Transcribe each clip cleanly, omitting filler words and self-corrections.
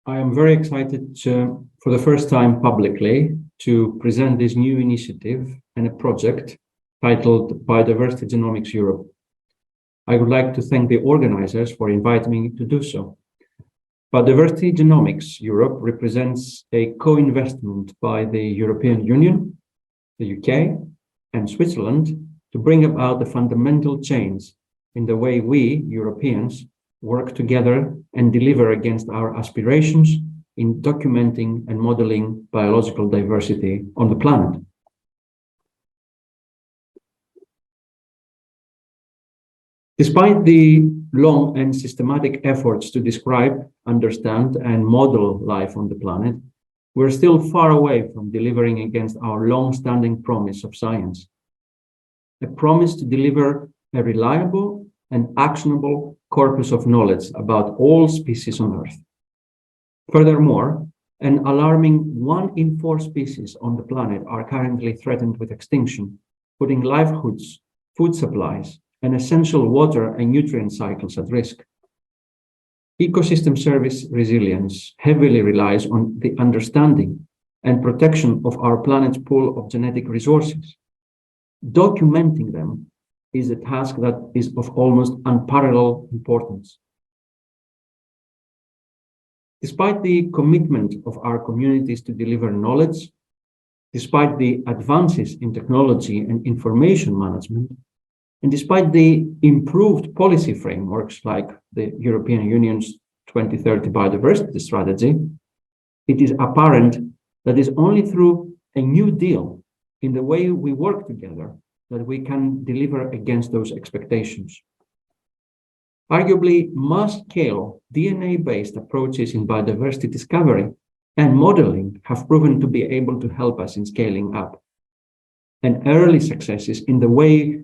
I am very excited for the first time publicly to present this new initiative and a project titled Biodiversity Genomics Europe. I would like to thank the organizers for inviting me to do so. Biodiversity Genomics Europe represents a co-investment by the European Union, the UK, and Switzerland to bring about the fundamental change in the way we, Europeans, work together and deliver against our aspirations in documenting and modeling biological diversity on the planet. Despite the long and systematic efforts to describe, understand, and model life on the planet, we're still far away from delivering against our long-standing promise of science. A promise to deliver a reliable and actionable corpus of knowledge about all species on Earth. Furthermore, an alarming 1 in 4 species on the planet are currently threatened with extinction, putting livelihoods, food supplies, and essential water and nutrient cycles at risk. Ecosystem service resilience heavily relies on the understanding and protection of our planet's pool of genetic resources. Documenting them is a task that is of almost unparalleled importance. Despite the commitment of our communities to deliver knowledge, despite the advances in technology and information management, and despite the improved policy frameworks like the European Union's 2030 biodiversity strategy, it is apparent that it's only through a new deal in the way we work together that we can deliver against those expectations. Arguably, mass-scale DNA-based approaches in biodiversity discovery and modeling have proven to be able to help us in scaling up. And early successes in the way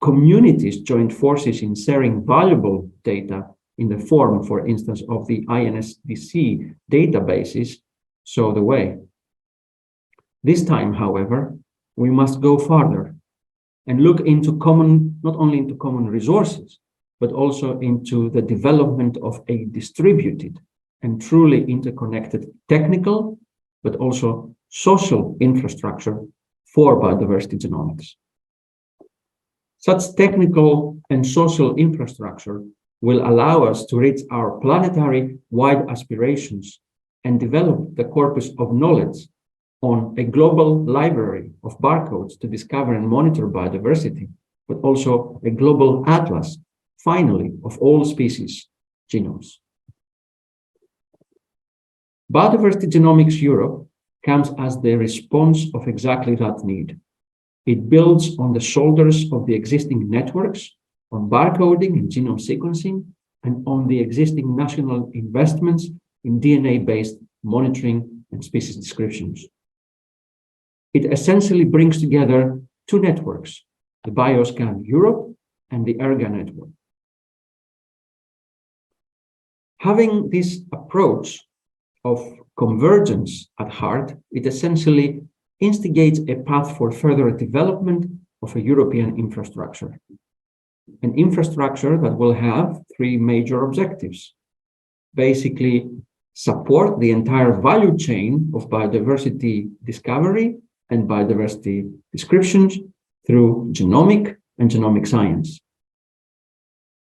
communities joined forces in sharing valuable data in the form, for instance, of the INSDC databases show the way. This time, however, we must go farther and look into not only into common resources, but also into the development of a distributed and truly interconnected technical, but also social infrastructure for biodiversity genomics. Such technical and social infrastructure will allow us to reach our planetary-wide aspirations and develop the corpus of knowledge on a global library of barcodes to discover and monitor biodiversity, but also a global atlas, finally, of all species genomes. Biodiversity Genomics Europe comes as the response of exactly that need. It builds on the shoulders of the existing networks on barcoding and genome sequencing, and on the existing national investments in DNA-based monitoring and species descriptions. It essentially brings together 2 networks, the BioScan Europe and the ERGA network. Having this approach of convergence at heart, it essentially instigates a path for further development of a European infrastructure. An infrastructure that will have 3 major objectives. Basically, support the entire value chain of biodiversity discovery and biodiversity descriptions through genomic and genomic science.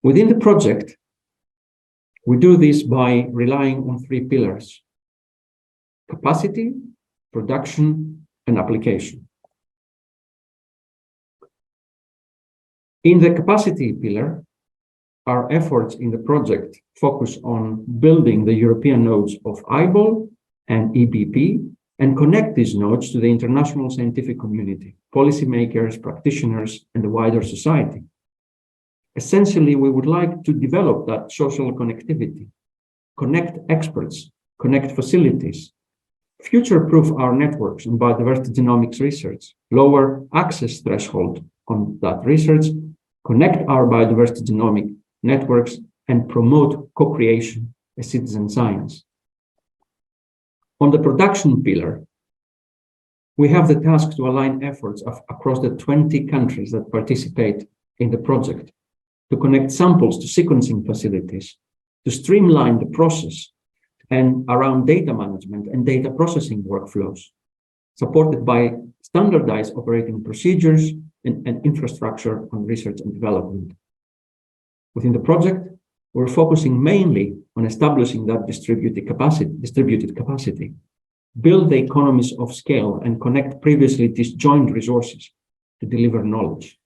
Within the project, we do this by relying on 3 pillars: capacity, production, and application. In the capacity pillar, our efforts in the project focus on building the European nodes of IBOL and EBP and connect these nodes to the international scientific community, policymakers, practitioners, and the wider society. Essentially, we would like to develop that social connectivity, connect experts, connect facilities, future-proof our networks in biodiversity genomics research, lower access threshold on that research, connect our biodiversity genomic networks, and promote co-creation as citizen science. On the production pillar, we have the task to align efforts across the 20 countries that participate in the project, to connect samples to sequencing facilities, to streamline the process, to and around data management and data processing workflows, supported by standardized operating procedures and infrastructure on research and development. Within the project, we're focusing mainly on establishing that distributed capacity, build the economies of scale, and connect previously disjoint resources to deliver knowledge.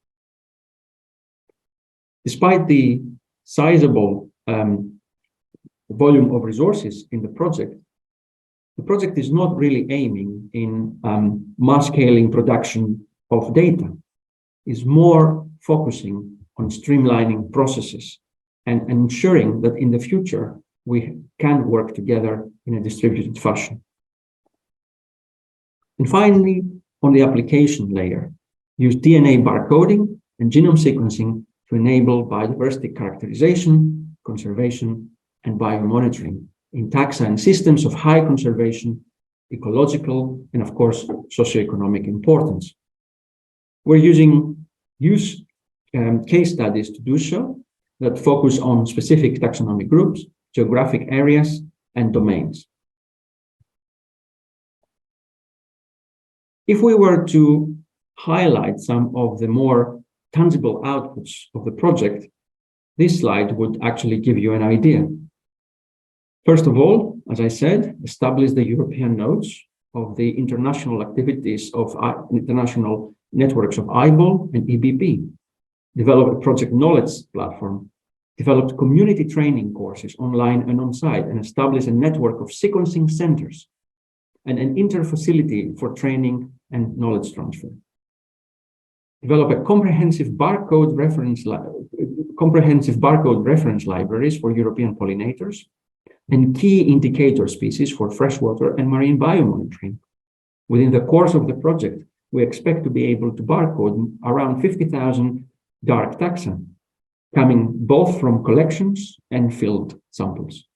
Despite the sizable volume of resources in the project is not really aiming in mass scaling production of data. It's more focusing on streamlining processes and ensuring that in the future we can work together in a distributed fashion. And finally, on the application layer, use DNA barcoding and genome sequencing to enable biodiversity characterization, conservation, and biomonitoring in taxa and systems of high conservation, ecological, and of course, socioeconomic importance. We're using case studies to do so that focus on specific taxonomic groups, geographic areas, and domains. If we were to highlight some of the more tangible outputs of the project, this slide would actually give you an idea. First of all, as I said, establish the European nodes of the international activities of international networks of IBOL and EBP, develop a project knowledge platform, developed community training courses online and on-site, and establish a network of sequencing centers and an inter-facility for training and knowledge transfer. Develop a comprehensive barcode reference libraries for European pollinators and key indicator species for freshwater and marine biomonitoring. Within the course of the project, we expect to be able to barcode around 50,000 dark taxa, coming both from collections and field samples.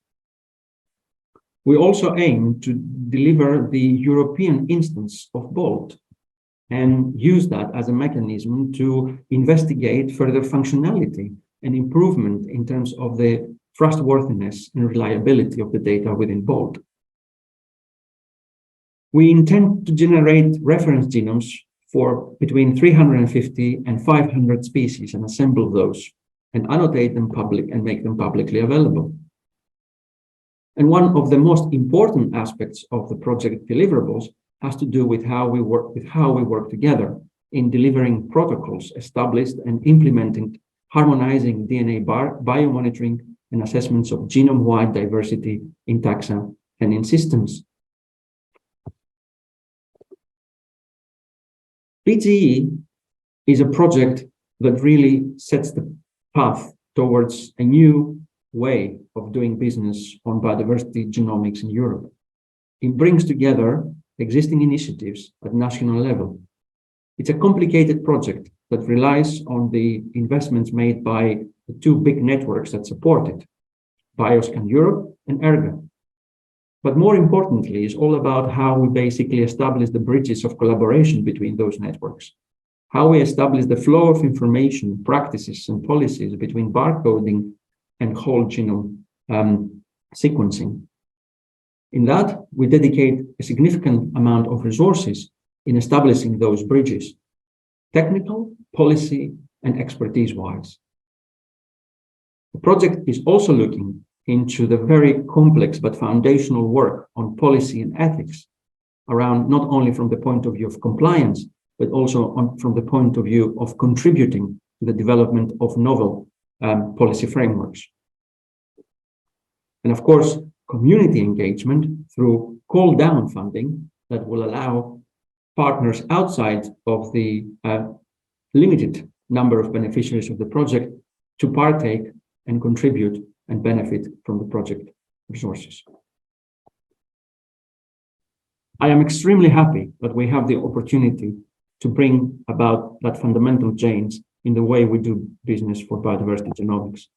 We also aim to deliver the European instance of BOLT and use that as a mechanism to investigate further functionality and improvement in terms of the trustworthiness and reliability of the data within BOLT. We intend to generate reference genomes for between 350 and 500 species and assemble those and annotate them and make them publicly available. And one of the most important aspects of the project deliverables has to do with how we work together in delivering protocols established and implementing harmonizing DNA biomonitoring and assessments of genome-wide diversity in taxa and in systems. BGE is a project that really sets the path towards a new way of doing business on biodiversity genomics in Europe. It brings together existing initiatives at national level. It's a complicated project that relies on the investments made by the two big networks that support it, Bioscan Europe and ERGA. But more importantly, it's all about how we basically establish the bridges of collaboration between those networks, how we establish the flow of information, practices, and policies between barcoding and whole genome sequencing. In that, we dedicate a significant amount of resources in establishing those bridges, technical, policy, and expertise-wise. The project is also looking into the very complex but foundational work on policy and ethics around not only from the point of view of compliance, but also from the point of view of contributing to the development of novel policy frameworks. And of course, community engagement through call-down funding that will allow partners outside of the limited number of beneficiaries of the project to partake and contribute and benefit from the project resources. I am extremely happy that we have the opportunity to bring about that fundamental change in the way we do business for biodiversity genomics.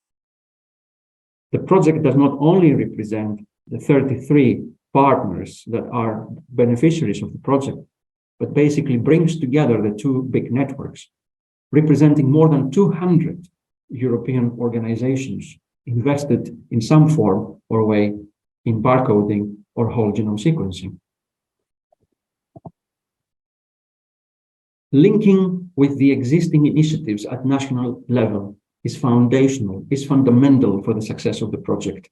The project does not only represent the 33 partners that are beneficiaries of the project, but basically brings together the two big networks, representing more than 200 European organizations invested in some form or way in barcoding or whole genome sequencing. Linking with the existing initiatives at national level is foundational, is fundamental for the success of the project.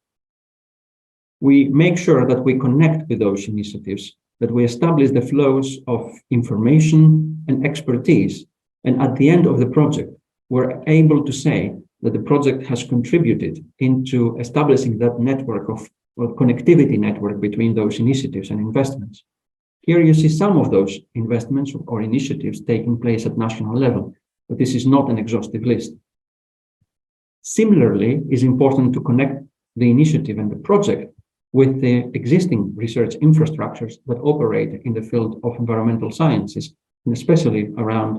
We make sure that we connect with those initiatives, that we establish the flows of information and expertise, and at the end of the project, we're able to say that the project has contributed into establishing that network of connectivity network between those initiatives and investments. Here you see some of those investments or initiatives taking place at national level, but this is not an exhaustive list. Similarly, it's important to connect the initiative and the project with the existing research infrastructures that operate in the field of environmental sciences, and especially around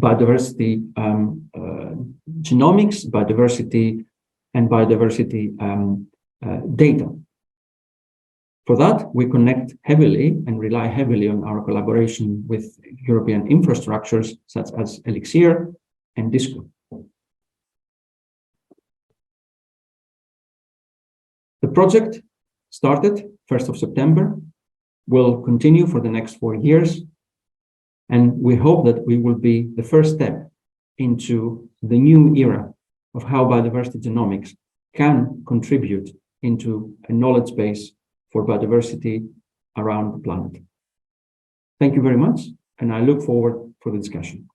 biodiversity genomics, biodiversity data. For that, we connect heavily and rely heavily on our collaboration with European infrastructures such as Elixir and Disco. The project started 1st of September, will continue for the next 4 years, and we hope that we will be the first step into the new era of how biodiversity genomics can contribute into a knowledge base for biodiversity around the planet. Thank you very much, and I look forward for the discussion.